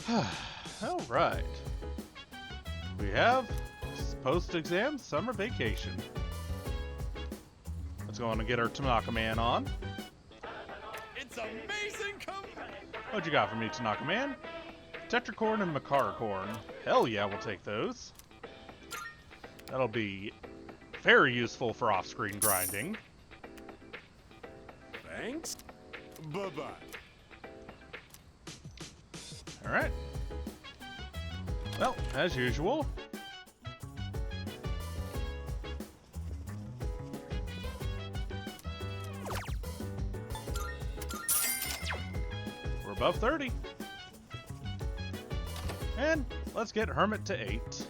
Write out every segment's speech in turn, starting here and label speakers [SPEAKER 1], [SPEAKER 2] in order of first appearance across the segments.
[SPEAKER 1] All right. We have post-exam summer vacation. Let's go on and get our Tanaka Man on.
[SPEAKER 2] It's amazing
[SPEAKER 1] What you got for me, Tanaka Man? Tetracorn and Makaracorn. Hell yeah, we'll take those. That'll be very useful for off-screen grinding.
[SPEAKER 2] Thanks. Bye-bye.
[SPEAKER 1] Alright. Well, as usual. We're above 30. And let's get Hermit to 8.
[SPEAKER 2] So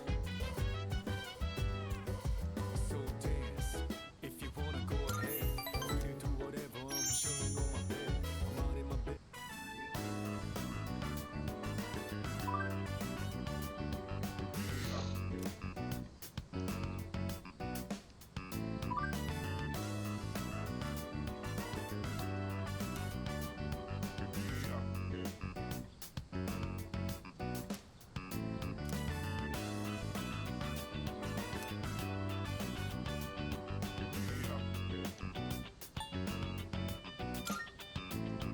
[SPEAKER 2] dance. If you wanna go ahead, you do whatever. I'm chilling on my bed. I'm out in my bed.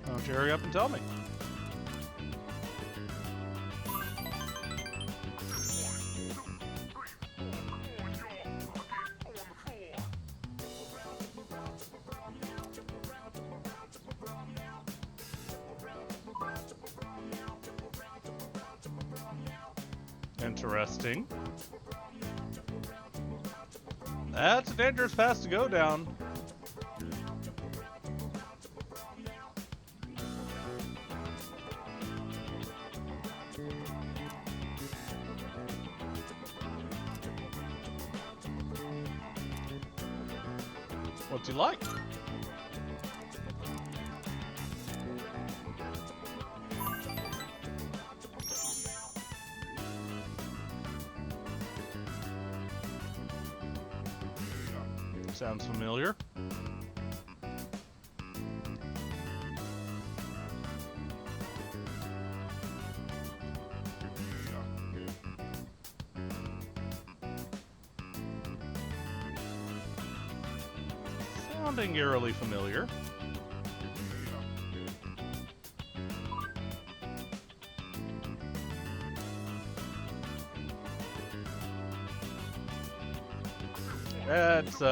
[SPEAKER 1] Why don't you hurry up and tell me? Interesting. That's a dangerous path to go down. What's he like? Sounds familiar. Sounding eerily familiar. That's,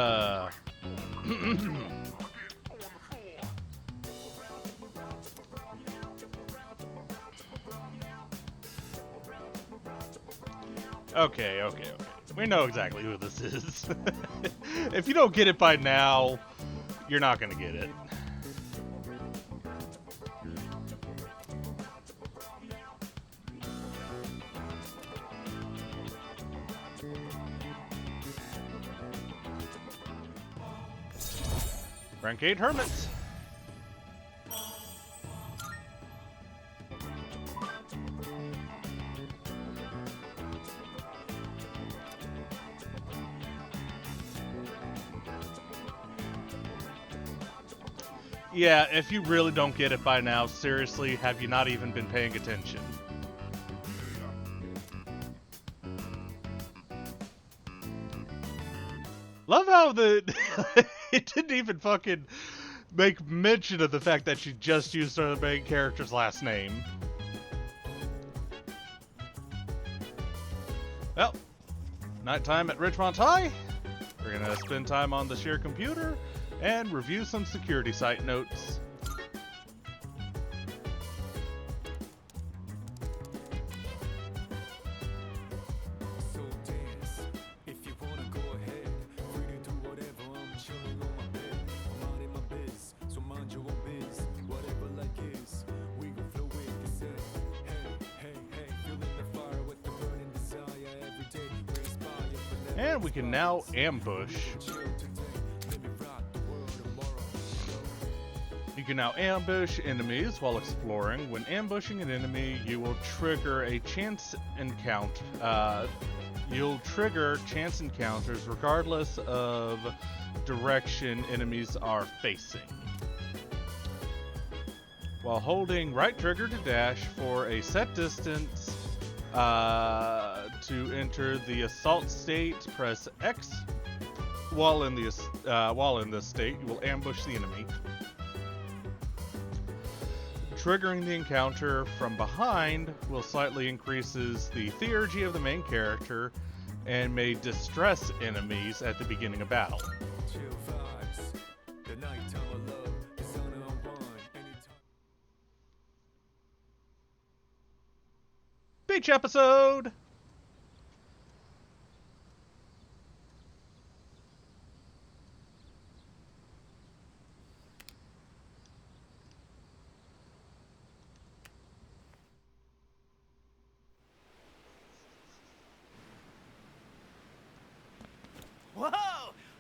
[SPEAKER 1] Okay. We know exactly who this is. If you don't get it by now, you're not gonna get it. Rank 8 Hermits. Yeah, if you really don't get it by now, seriously, have you not even been paying attention? Love how it didn't even fucking make mention of the fact that she just used the main character's last name. Well, nighttime at Ridgemont High. We're gonna spend time on the shared computer and review some security site notes.
[SPEAKER 2] So dance. If you wanna go ahead, free to do whatever. I'm chilling on my bed. I'm out in my biz. So mind your own biz. Whatever like is, we gon' flow with this head. Hey, feeling the fire with the burning desire every day. We inspire for
[SPEAKER 1] And we can now ambush. You can now ambush enemies while exploring. When ambushing an enemy, you will trigger a chance encounter. You'll trigger chance encounters regardless of direction enemies are facing. while holding right trigger to dash for a set distance. To enter the assault state, press X. While in this state, you will ambush the enemy. Triggering the encounter from behind will slightly increases the theurgy of the main character and may distress enemies at the beginning of battle.
[SPEAKER 2] Chill vibes. The nighttime of love is on and on. Anytime.
[SPEAKER 1] Beach episode!
[SPEAKER 3] Whoa!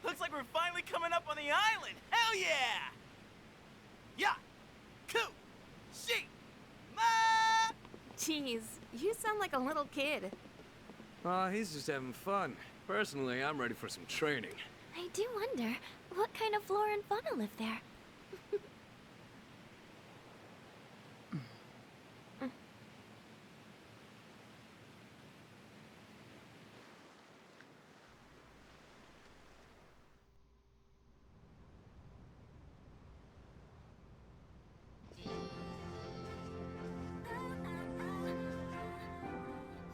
[SPEAKER 3] Looks like we're finally coming up on the island! Hell yeah! Yeah! Coo! She! Ma!
[SPEAKER 4] Jeez, you sound like a little kid.
[SPEAKER 5] Aw, he's just having fun. Personally, I'm ready for some training.
[SPEAKER 4] I do wonder, what kind of flora and fauna live there?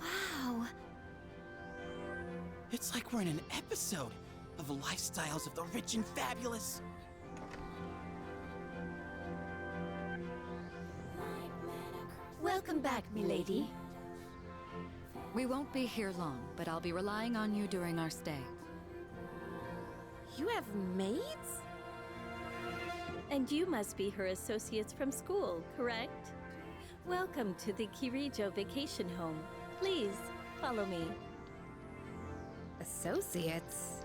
[SPEAKER 4] Wow.
[SPEAKER 3] It's like we're in an episode of the lifestyles of the rich and fabulous.
[SPEAKER 4] Welcome back, milady.
[SPEAKER 6] We won't be here long, but I'll be relying on you during our stay.
[SPEAKER 4] You have maids?
[SPEAKER 7] And you must be her associates from school, correct? Welcome to the Kirijo Vacation Home. Please, follow me.
[SPEAKER 6] Associates?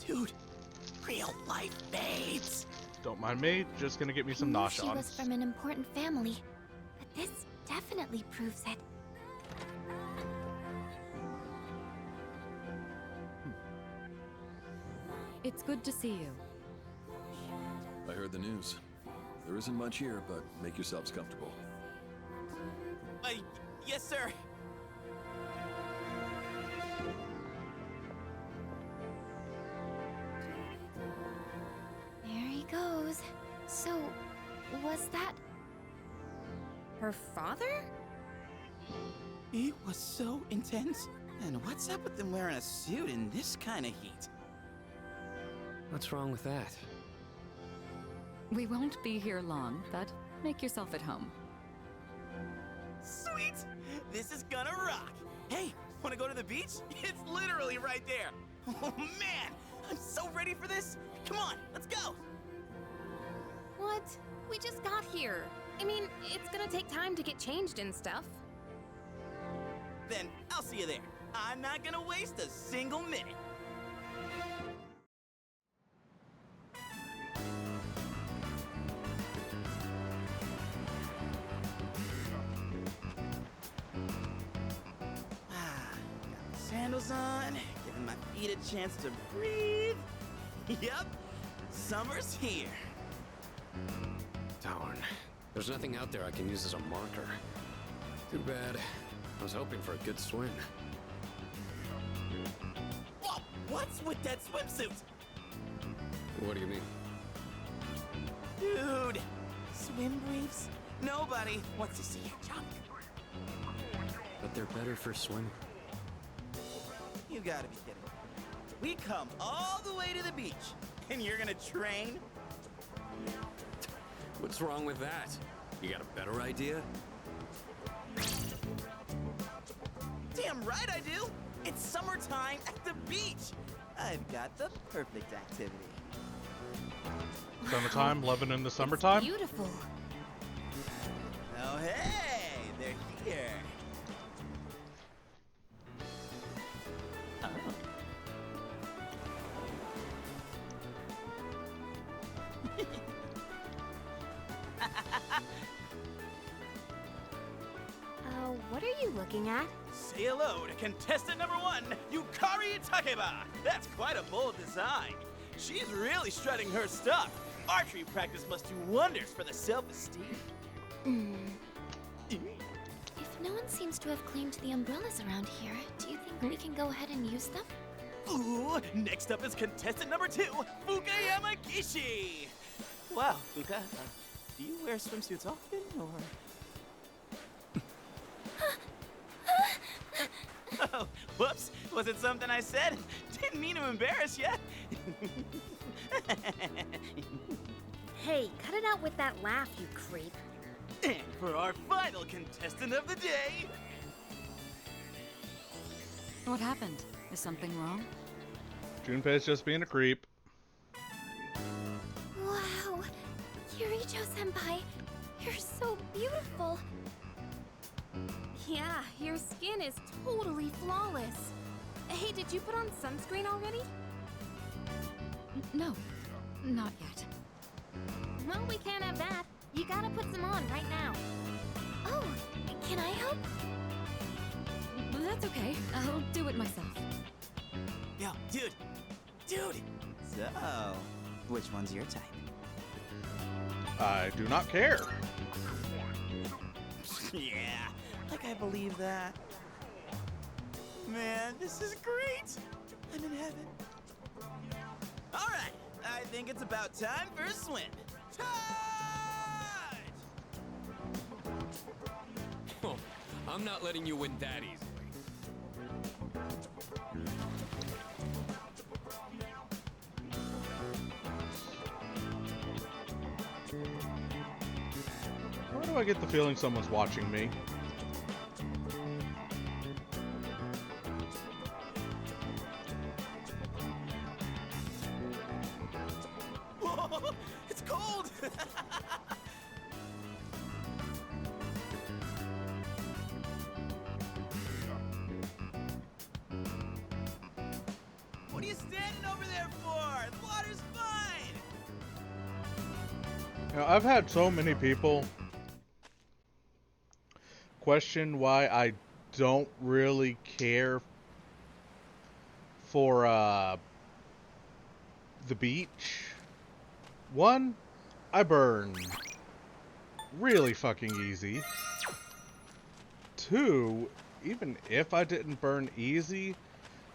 [SPEAKER 3] Dude, real life babes.
[SPEAKER 1] Don't mind me, just gonna get me some
[SPEAKER 4] I knew
[SPEAKER 1] nosh
[SPEAKER 4] she
[SPEAKER 1] on.
[SPEAKER 4] was from an important family, but this definitely proves it.
[SPEAKER 6] It's good to see you.
[SPEAKER 8] I heard the news. There isn't much here, but make yourselves comfortable.
[SPEAKER 3] Yes, sir.
[SPEAKER 4] There he goes. So, was that her father?
[SPEAKER 3] It was so intense. And what's up with them wearing a suit in this kind of heat?
[SPEAKER 5] What's wrong with that?
[SPEAKER 6] We won't be here long, but make yourself at home.
[SPEAKER 3] Sweet! This is gonna rock! Hey, wanna go to the beach? It's literally right there! Oh man! I'm so ready for this! Come on, let's go!
[SPEAKER 4] What? We just got here. I mean, it's gonna take time to get changed and stuff.
[SPEAKER 3] Then I'll see you there. I'm not gonna waste a single minute. Got the sandals on, giving my feet a chance to breathe. Yep, summer's here.
[SPEAKER 5] Darn. There's nothing out there I can use as a marker. Too bad. I was hoping for a good swim.
[SPEAKER 3] Whoa, what's with that swimsuit?
[SPEAKER 5] What do you mean?
[SPEAKER 3] Dude, swim briefs? Nobody wants to see your junk.
[SPEAKER 5] But they're better for swimming.
[SPEAKER 3] You gotta be kidding. We come all the way to the beach, and you're gonna train?
[SPEAKER 5] What's wrong with that? You got a better idea?
[SPEAKER 3] Damn right I do! It's summertime at the beach! I've got the perfect activity.
[SPEAKER 1] Summertime, loving in the summertime.
[SPEAKER 4] Beautiful.
[SPEAKER 3] Oh hey, they're here. Oh.
[SPEAKER 4] What are you looking at?
[SPEAKER 3] Say hello to contestant number 1, Yukari Takeba. That's quite a bold design. She's really strutting her stuff. Archery practice must do wonders for the self-esteem.
[SPEAKER 9] If no one seems to have claimed the umbrellas around here, do you think we can go ahead and use them?
[SPEAKER 3] Ooh, next up is contestant number 2, Fuka Yamagishi. Wow, Fuka, do you wear swimsuits often, or? Oh, whoops, was it something I said? Didn't mean to embarrass you.
[SPEAKER 4] Hey, cut it out with that laugh, you creep.
[SPEAKER 3] And for our final contestant of the day,
[SPEAKER 6] What happened? Is something wrong?
[SPEAKER 1] Junpei's just being a creep.
[SPEAKER 9] Wow! Kirijo-senpai, you're so beautiful!
[SPEAKER 4] Yeah, your skin is totally flawless. Hey, did you put on sunscreen already?
[SPEAKER 6] No, not yet.
[SPEAKER 4] Well, we can't have that. You gotta put some on right now.
[SPEAKER 9] Oh, can I help?
[SPEAKER 6] That's okay. I'll do it myself.
[SPEAKER 3] yo, dude. So, which one's your type?
[SPEAKER 1] I do not care.
[SPEAKER 3] Yeah, like I believe that. Man, this is great. I'm in heaven. All right, I think it's about time for a swim. Charge!
[SPEAKER 5] Oh, I'm not letting you win that easily.
[SPEAKER 1] Why do I get the feeling someone's watching me?
[SPEAKER 3] Whoa, it's cold. What are you standing over there for? The water's fine.
[SPEAKER 1] You know, I've had so many people question why I don't really care for the beach. One, I burn really fucking easy. Two, even if I didn't burn easy,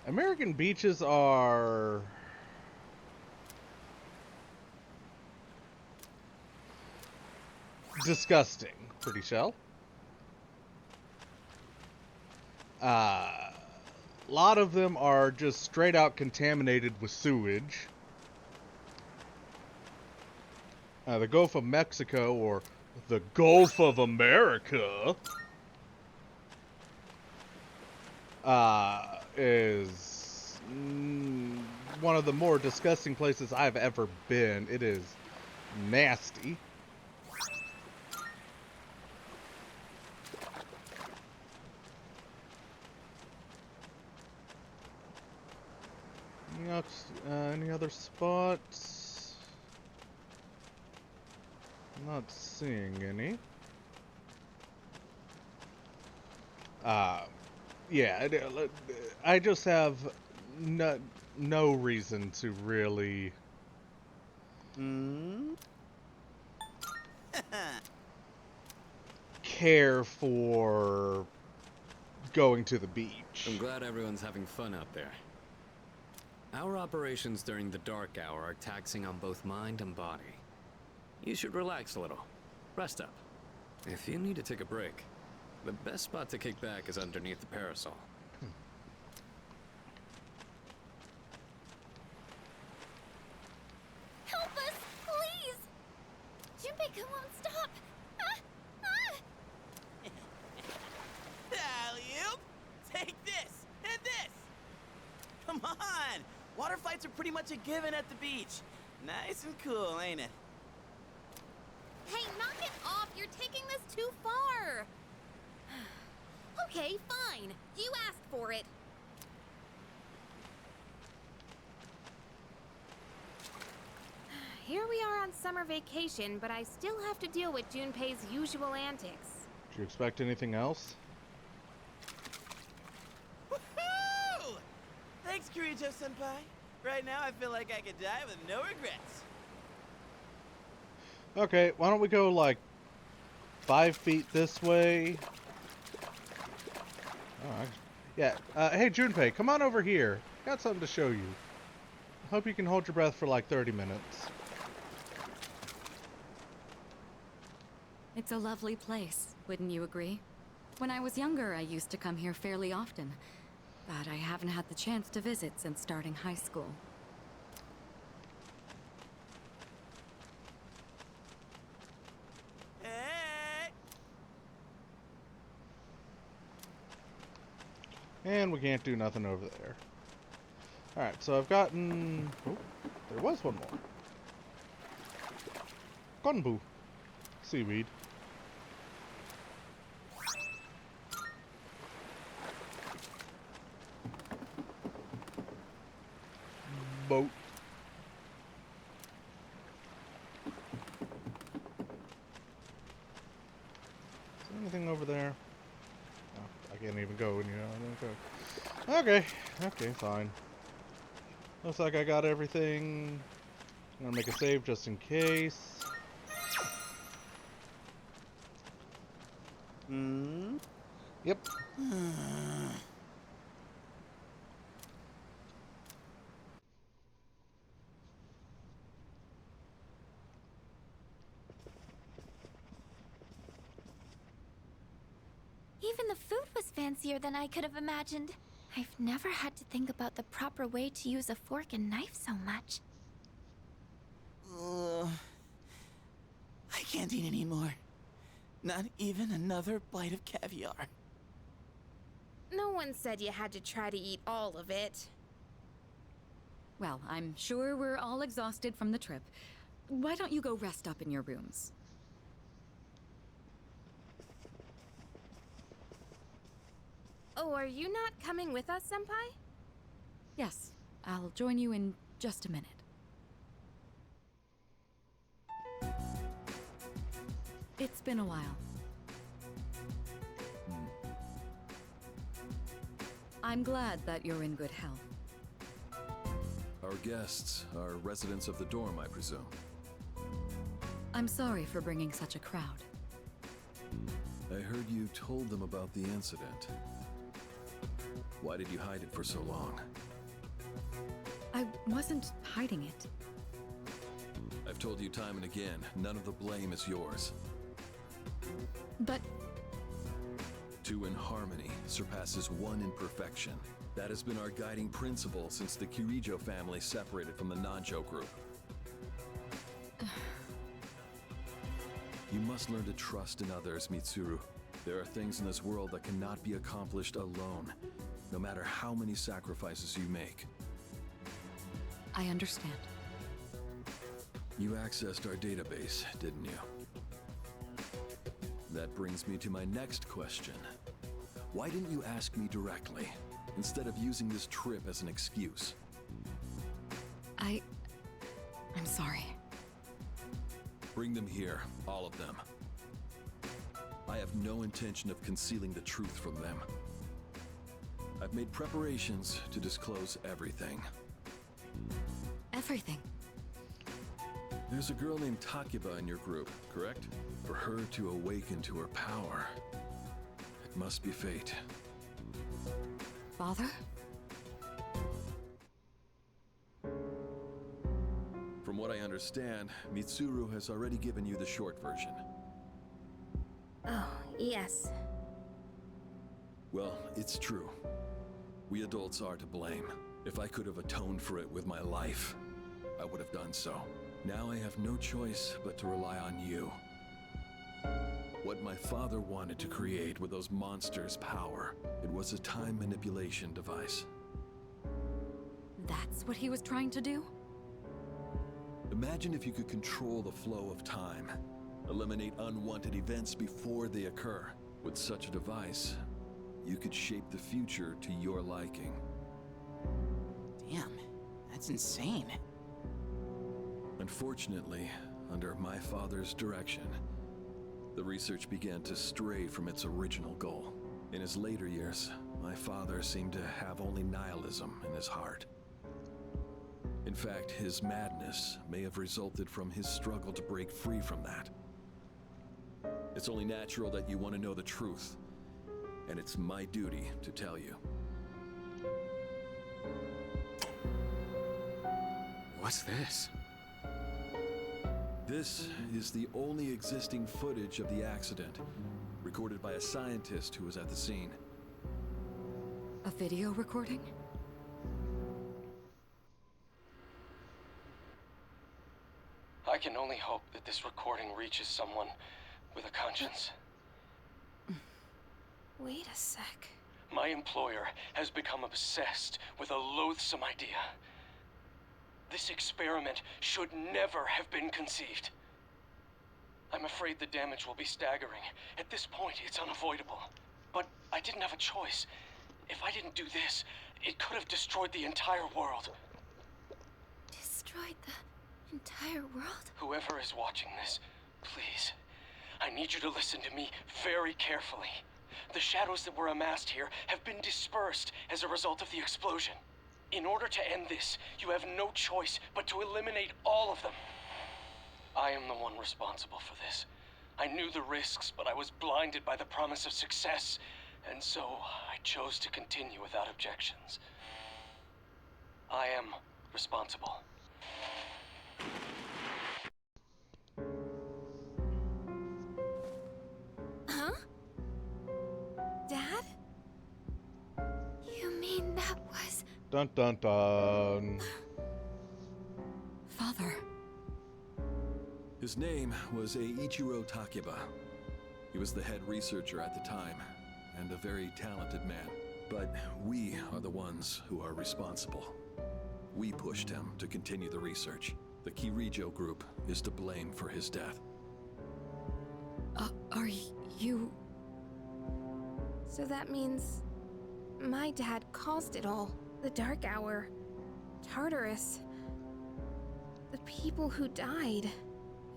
[SPEAKER 1] American beaches are disgusting, pretty shell. A lot of them are just straight out contaminated with sewage. The Gulf of Mexico, or the Gulf of America, is one of the more disgusting places I've ever been. It is nasty. Any other spots? Not seeing any. Yeah, I just have no reason to really care for going to the beach.
[SPEAKER 5] I'm glad everyone's having fun out there. Our operations during the dark hour are taxing on both mind and body. You should relax a little. Rest up. If you need to take a break, the best spot to kick back is underneath the parasol.
[SPEAKER 9] Help us, please! Junpei won't stop!
[SPEAKER 3] Alley-oop! Take this and this! Come on! Water fights are pretty much a given at the beach. Nice and cool, ain't it?
[SPEAKER 4] Hey, knock it off! You're taking this too far! Okay, fine. You asked for it. Here we are on summer vacation, but I still have to deal with Junpei's usual antics.
[SPEAKER 1] Do you expect anything else?
[SPEAKER 3] Woohoo! Thanks, Kirijo-senpai. Right now, I feel like I could die with no regrets.
[SPEAKER 1] Okay, why don't we go like 5 feet this way? Oh, yeah. Hey, Junpei, come on over here. Got something to show you. Hope you can hold your breath for like 30 minutes.
[SPEAKER 6] It's a lovely place, wouldn't you agree? When I was younger, I used to come here fairly often, but I haven't had the chance to visit since starting high school.
[SPEAKER 3] Hey!
[SPEAKER 1] And we can't do nothing over there. Alright, so I've gotten... Oh, there was one more. Konbu. Seaweed. Boat. Is there anything over there? Oh, I can't even go in here. Okay. Okay, fine. Looks like I got everything. I'm gonna make a save just in case.
[SPEAKER 3] Hmm?
[SPEAKER 1] Yep.
[SPEAKER 9] Even the food was fancier than I could have imagined. I've never had to think about the proper way to use a fork and knife so much.
[SPEAKER 3] I can't eat anymore. Not even another bite of caviar.
[SPEAKER 4] No one said you had to try to eat all of it.
[SPEAKER 6] Well, I'm sure we're all exhausted from the trip. Why don't you go rest up in your rooms?
[SPEAKER 4] Oh, are you not coming with us, Senpai?
[SPEAKER 6] Yes, I'll join you in just a minute. It's been a while. I'm glad that you're in good health.
[SPEAKER 8] Our guests are residents of the dorm, I presume.
[SPEAKER 6] I'm sorry for bringing such a crowd.
[SPEAKER 8] I heard you told them about the incident. Why did you hide it for so long?
[SPEAKER 6] I wasn't hiding it.
[SPEAKER 8] I've told you time and again, none of the blame is yours.
[SPEAKER 6] But
[SPEAKER 8] Two in harmony surpasses one in perfection. That has been our guiding principle since the Kirijo family separated from the Nanjo group. You must learn to trust in others, Mitsuru. There are things in this world that cannot be accomplished alone, no matter how many sacrifices you make.
[SPEAKER 6] I understand.
[SPEAKER 8] You accessed our database, didn't you? That brings me to my next question. Why didn't you ask me directly, instead of using this trip as an excuse?
[SPEAKER 6] I'm sorry.
[SPEAKER 8] Bring them here, all of them. I have no intention of concealing the truth from them. I've made preparations to disclose everything.
[SPEAKER 6] Everything.
[SPEAKER 8] There's a girl named Takiba in your group, correct? For her to awaken to her power, it must be fate.
[SPEAKER 6] Father?
[SPEAKER 8] From what I understand, Mitsuru has already given you the short version.
[SPEAKER 4] Oh, yes.
[SPEAKER 8] Well, it's true. We adults are to blame. If I could have atoned for it with my life, I would have done so. Now I have no choice but to rely on you. What my father wanted to create with those monsters' power, it was a time manipulation device.
[SPEAKER 6] That's what he was trying to do?
[SPEAKER 8] Imagine if you could control the flow of time, eliminate unwanted events before they occur. With such a device, you could shape the future to your liking.
[SPEAKER 3] Damn, that's insane.
[SPEAKER 8] Unfortunately, under my father's direction, the research began to stray from its original goal. In his later years, my father seemed to have only nihilism in his heart. In fact, his madness may have resulted from his struggle to break free from that. It's only natural that you want to know the truth, and it's my duty to tell you.
[SPEAKER 5] What's this?
[SPEAKER 8] This is the only existing footage of the accident, recorded by a scientist who was at the scene.
[SPEAKER 6] A video recording?
[SPEAKER 10] I can only hope that this recording reaches someone with a conscience.
[SPEAKER 4] Wait a sec.
[SPEAKER 10] My employer has become obsessed with a loathsome idea. This experiment should never have been conceived. I'm afraid the damage will be staggering. At this point, it's unavoidable. But I didn't have a choice. If I didn't do this, it could have destroyed the entire world.
[SPEAKER 9] Destroyed the entire world?
[SPEAKER 10] Whoever is watching this, please, I need you to listen to me very carefully. The shadows that were amassed here have been dispersed as a result of the explosion. In order to end this, you have no choice but to eliminate all of them. I am the one responsible for this. I knew the risks, but I was blinded by the promise of success, and so I chose to continue without objections. I am responsible.
[SPEAKER 4] Huh? Dad?
[SPEAKER 9] You mean that was...
[SPEAKER 1] Dun dun dun.
[SPEAKER 6] Father.
[SPEAKER 8] His name was Eiichiro Takeba. He was the head researcher at the time, and a very talented man. But we are the ones who are responsible. We pushed him to continue the research. The Kirijo group is to blame for his death.
[SPEAKER 6] Are you...
[SPEAKER 4] So that means my dad caused it all. The Dark Hour, Tartarus, the people who died.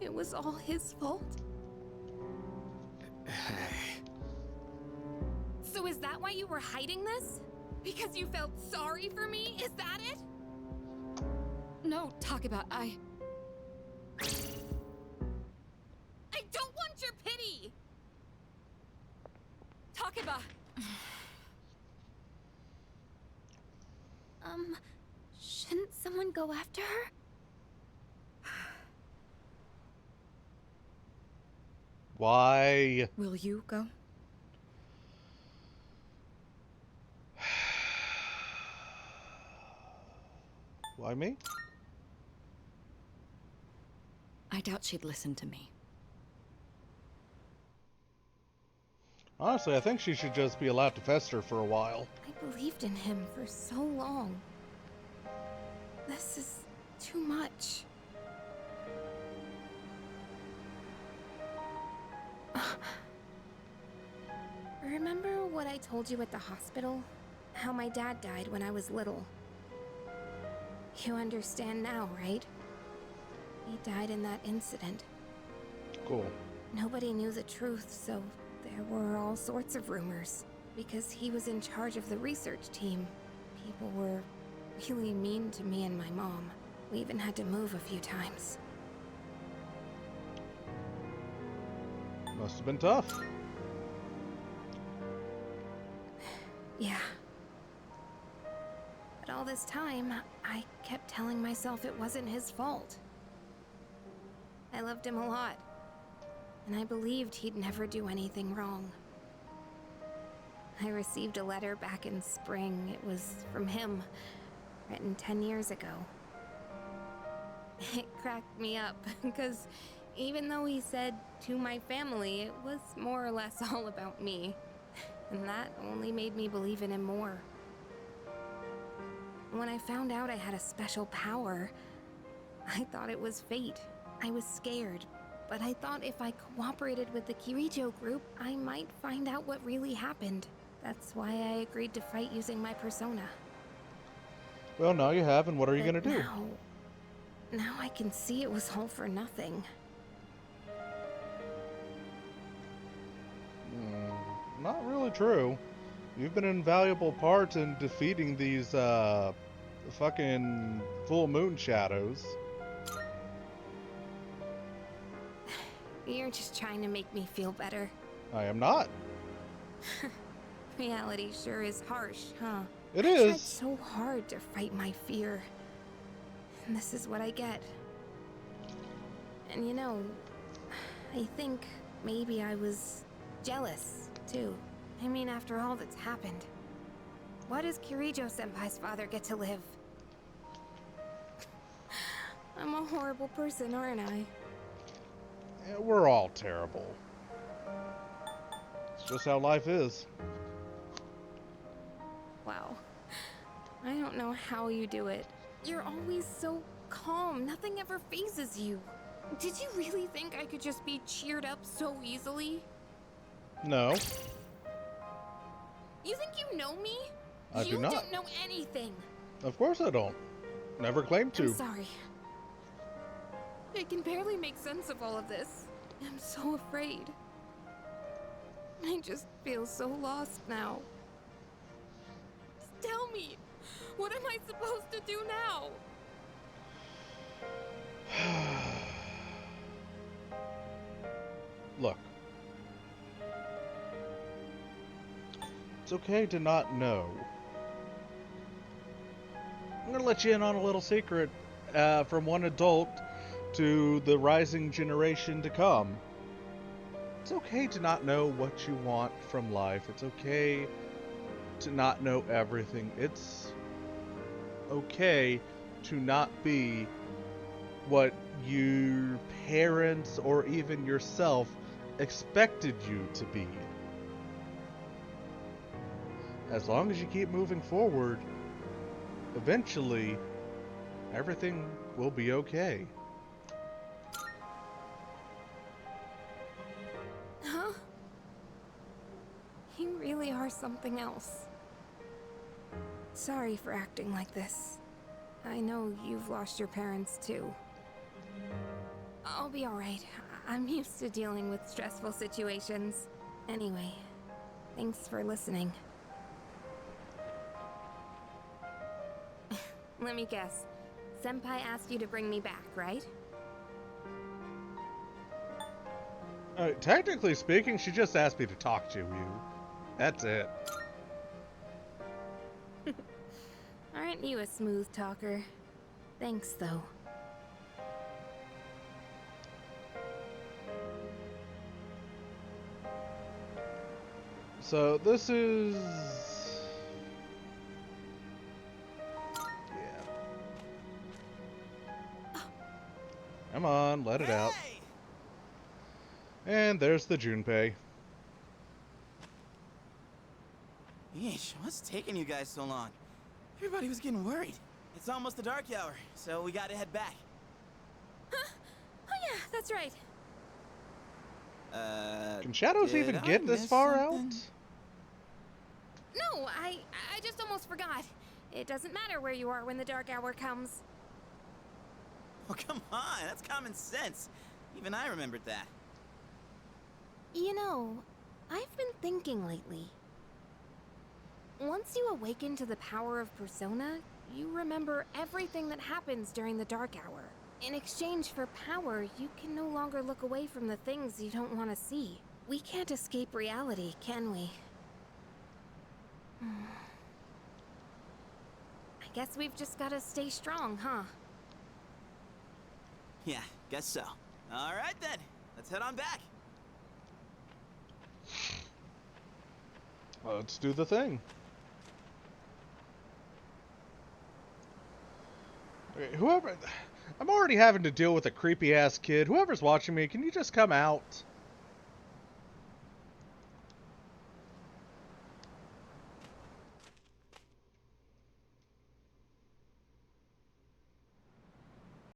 [SPEAKER 4] It was all his fault.
[SPEAKER 5] Hey.
[SPEAKER 4] So is that why you were hiding this? Because you felt sorry for me? Is that it?
[SPEAKER 6] No, Takeba, I
[SPEAKER 4] don't want your pity!
[SPEAKER 6] Takeba!
[SPEAKER 9] Shouldn't someone go after her?
[SPEAKER 1] Why?
[SPEAKER 6] Will you go?
[SPEAKER 1] Why me?
[SPEAKER 6] I doubt she'd listen to me.
[SPEAKER 1] Honestly, I think she should just be allowed to fester for a while.
[SPEAKER 4] I believed in him for so long. This is too much. Remember what I told you at the hospital? How my dad died when I was little. You understand now, right? He died in that incident.
[SPEAKER 1] Cool.
[SPEAKER 4] Nobody knew the truth, so there were all sorts of rumors. Because he was in charge of the research team, people were really mean to me and my mom. We even had to move a few times.
[SPEAKER 1] Must have been tough.
[SPEAKER 4] Yeah. But all this time, I kept telling myself it wasn't his fault. I loved him a lot, and I believed he'd never do anything wrong. I received a letter back in spring. It was from him, written 10 years ago. It cracked me up, because even though he said to my family, it was more or less all about me. And that only made me believe in him more. When I found out I had a special power, I thought it was fate. I was scared, but I thought if I cooperated with the Kirijo group, I might find out what really happened. That's why I agreed to fight using my persona.
[SPEAKER 1] Well, now you have, and what are you
[SPEAKER 4] But
[SPEAKER 1] gonna do?
[SPEAKER 4] Now I can see it was all for nothing.
[SPEAKER 1] Not really true. You've been an invaluable part in defeating these, the fucking full moon shadows.
[SPEAKER 4] You're just trying to make me feel better.
[SPEAKER 1] I am not.
[SPEAKER 4] Reality sure is harsh, huh?
[SPEAKER 1] It
[SPEAKER 4] I tried
[SPEAKER 1] is.
[SPEAKER 4] so hard to fight my fear. And this is what I get. And you know, I think maybe I was jealous, too. I mean, after all that's happened. Why does Kirijo-senpai's father get to live? I'm a horrible person, aren't I?
[SPEAKER 1] Yeah, we're all terrible. It's just how life is.
[SPEAKER 4] Wow. I don't know how you do it. You're always so calm. Nothing ever phases you. Did you really think I could just be cheered up so easily?
[SPEAKER 1] No.
[SPEAKER 4] You think you know me?
[SPEAKER 1] I do not.
[SPEAKER 4] You don't know anything.
[SPEAKER 1] Of course I don't. Never claimed to.
[SPEAKER 4] I'm sorry. I can barely make sense of all of this. I'm so afraid. I just feel so lost now. Just tell me, what am I supposed to do now?
[SPEAKER 1] Look. It's okay to not know. I'm gonna let you in on a little secret from one adult to the rising generation to come. It's okay to not know what you want from life. It's okay to not know everything. It's okay to not be what your parents or even yourself expected you to be. As long as you keep moving forward, eventually everything will be okay.
[SPEAKER 4] Huh? You really are something else. Sorry for acting like this. I know you've lost your parents too. I'll be alright. I'm used to dealing with stressful situations. Anyway, thanks for listening. Let me guess. Senpai asked you to bring me back, right?
[SPEAKER 1] Technically speaking, she just asked me to talk to you. That's it.
[SPEAKER 4] Aren't you a smooth talker? Thanks, though.
[SPEAKER 1] So this is... Come on, let it out.
[SPEAKER 3] Hey!
[SPEAKER 1] And there's the Junpei.
[SPEAKER 3] Yeesh, what's taking you guys so long? Everybody was getting worried. It's almost the dark hour, so we gotta head back.
[SPEAKER 4] Huh? Oh yeah, that's right.
[SPEAKER 1] Can shadows
[SPEAKER 3] did
[SPEAKER 1] even
[SPEAKER 3] I
[SPEAKER 1] get this
[SPEAKER 3] miss
[SPEAKER 1] far
[SPEAKER 3] something?
[SPEAKER 1] out?
[SPEAKER 4] No, I just almost forgot. It doesn't matter where you are when the dark hour comes.
[SPEAKER 3] Oh, come on, that's common sense. Even I remembered that.
[SPEAKER 4] You know, I've been thinking lately. Once you awaken to the power of Persona, you remember everything that happens during the dark hour. In exchange for power, you can no longer look away from the things you don't want to see. We can't escape reality, can we? I guess we've just gotta stay strong, huh?
[SPEAKER 3] Yeah, guess so. All right then, let's head on back.
[SPEAKER 1] Let's do the thing. Okay, whoever... I'm already having to deal with a creepy-ass kid. Whoever's watching me, can you just come out?